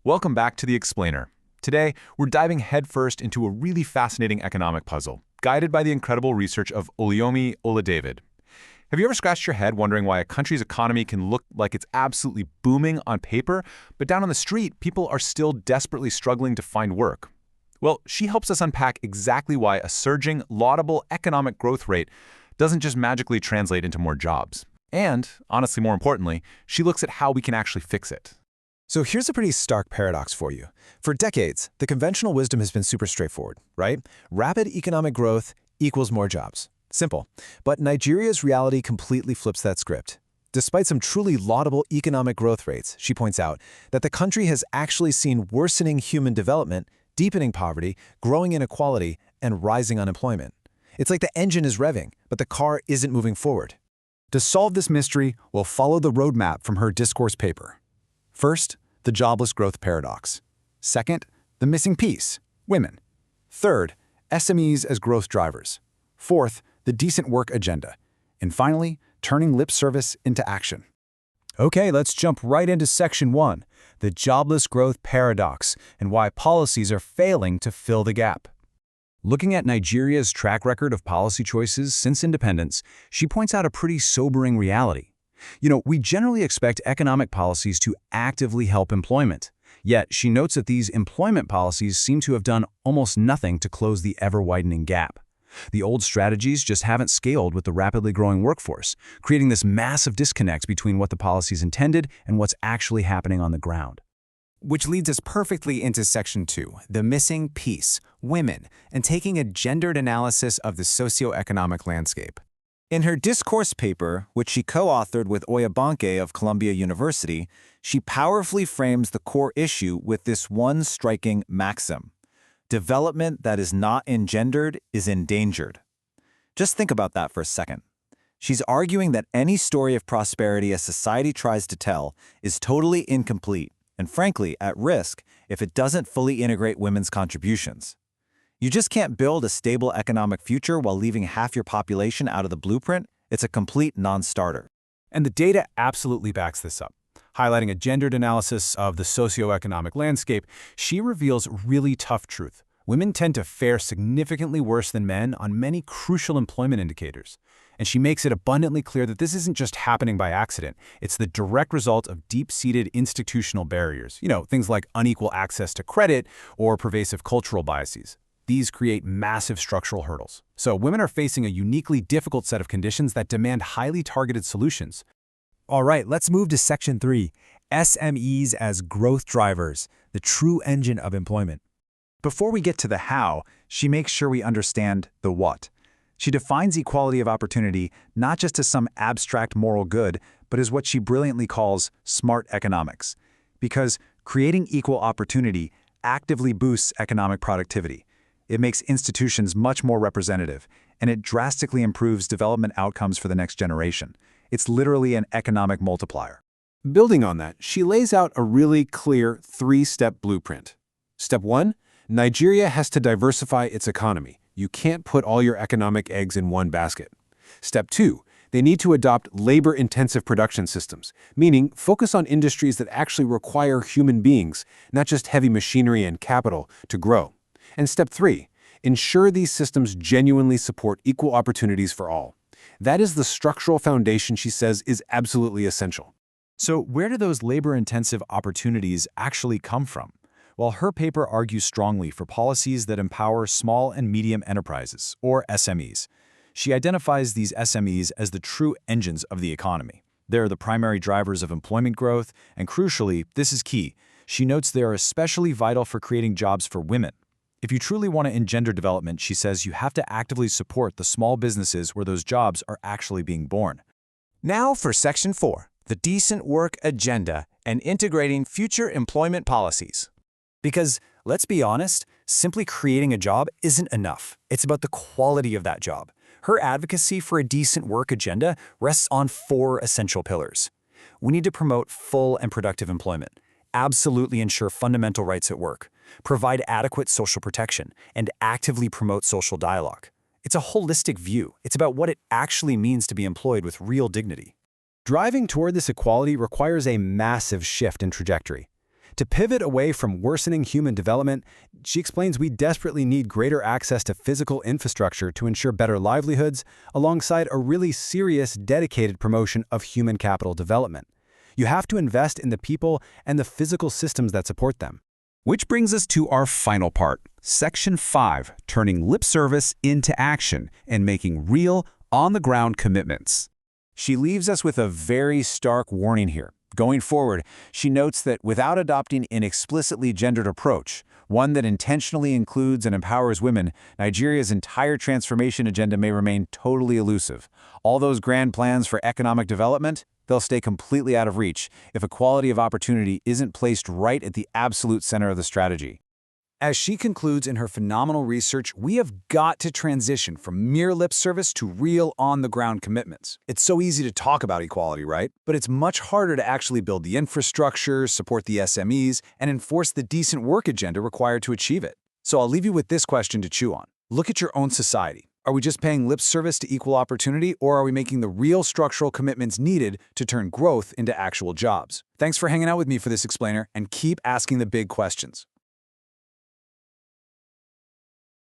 Welcome back to The Explainer. Today, we're diving headfirst into a really fascinating economic puzzle, guided by the incredible research of Oluyomi Oladavid. Have you ever scratched your head wondering why a country's economy can look like it's absolutely booming on paper, but down on the street, people are still desperately struggling to find work? Well, she helps us unpack exactly why a surging, laudable economic growth rate doesn't just magically translate into more jobs. And, honestly more importantly, she looks at how we can actually fix it. So here's a pretty stark paradox for you. For decades, the conventional wisdom has been super straightforward, right? Rapid economic growth equals more jobs. Simple. But Nigeria's reality completely flips that script. Despite some truly laudable economic growth rates, she points out that the country has actually seen worsening human development, deepening poverty, growing inequality, and rising unemployment. It's like the engine is revving, but the car isn't moving forward. To solve this mystery, we'll follow the roadmap from her discourse paper. First, the jobless growth paradox. Second, the missing piece, women. Third, SMEs as growth drivers. Fourth, the decent work agenda. And finally, turning lip service into action. Okay, let's jump right into Section 1, the jobless growth paradox, and why policies are failing to fill the gap. Looking at Nigeria's track record of policy choices since independence, she points out a pretty sobering reality. We generally expect economic policies to actively help employment. Yet, she notes that these employment policies seem to have done almost nothing to close the ever-widening gap. The old strategies just haven't scaled with the rapidly growing workforce, creating this massive disconnect between what the policies intended and what's actually happening on the ground. Which leads us perfectly into Section 2, the missing piece, women, and taking a gendered analysis of the socioeconomic landscape. In her discourse paper, which she co-authored with Oyabanke of Columbia University, she powerfully frames the core issue with this one striking maxim: development that is not engendered is endangered. Just think about that for a second. She's arguing that any story of prosperity a society tries to tell is totally incomplete and, frankly, at risk if it doesn't fully integrate women's contributions. You just can't build a stable economic future while leaving half your population out of the blueprint. It's a complete non-starter. And the data absolutely backs this up. Highlighting a gendered analysis of the socioeconomic landscape, she reveals really tough truth. Women tend to fare significantly worse than men on many crucial employment indicators. And she makes it abundantly clear that this isn't just happening by accident. It's the direct result of deep-seated institutional barriers. Things like unequal access to credit or pervasive cultural biases. These create massive structural hurdles. So women are facing a uniquely difficult set of conditions that demand highly targeted solutions. All right, let's move to Section 3, SMEs as growth drivers, the true engine of employment. Before we get to the how, she makes sure we understand the what. She defines equality of opportunity not just as some abstract moral good, but as what she brilliantly calls smart economics. Because creating equal opportunity actively boosts economic productivity. It makes institutions much more representative, and it drastically improves development outcomes for the next generation. It's literally an economic multiplier. Building on that, she lays out a really clear three-step blueprint. Step 1, Nigeria has to diversify its economy. You can't put all your economic eggs in one basket. Step 2, they need to adopt labor-intensive production systems, meaning focus on industries that actually require human beings, not just heavy machinery and capital, to grow. And Step 3, ensure these systems genuinely support equal opportunities for all. That is the structural foundation she says is absolutely essential. So where do those labor-intensive opportunities actually come from? Well, her paper argues strongly for policies that empower small and medium enterprises, or SMEs. She identifies these SMEs as the true engines of the economy. They're the primary drivers of employment growth, and crucially, this is key, she notes they are especially vital for creating jobs for women. If you truly want to engender development, she says you have to actively support the small businesses where those jobs are actually being born. Now for Section 4, the decent work agenda and integrating future employment policies. Because, let's be honest, simply creating a job isn't enough. It's about the quality of that job. Her advocacy for a decent work agenda rests on 4 essential pillars. We need to promote full and productive employment, absolutely ensure fundamental rights at work, provide adequate social protection, and actively promote social dialogue. It's a holistic view. It's about what it actually means to be employed with real dignity. Driving toward this equality requires a massive shift in trajectory. To pivot away from worsening human development, she explains we desperately need greater access to physical infrastructure to ensure better livelihoods, alongside a really serious, dedicated promotion of human capital development. You have to invest in the people and the physical systems that support them. Which brings us to our final part, Section 5, turning lip service into action and making real, on-the-ground commitments. She leaves us with a very stark warning here. Going forward, she notes that without adopting an explicitly gendered approach, one that intentionally includes and empowers women, Nigeria's entire transformation agenda may remain totally elusive. All those grand plans for economic development, they'll stay completely out of reach if equality of opportunity isn't placed right at the absolute center of the strategy. As she concludes in her phenomenal research, we have got to transition from mere lip service to real on-the-ground commitments. It's so easy to talk about equality, right? But it's much harder to actually build the infrastructure, support the SMEs, and enforce the decent work agenda required to achieve it. So I'll leave you with this question to chew on. Look at your own society. Are we just paying lip service to equal opportunity, or are we making the real structural commitments needed to turn growth into actual jobs? Thanks for hanging out with me for this explainer, and keep asking the big questions.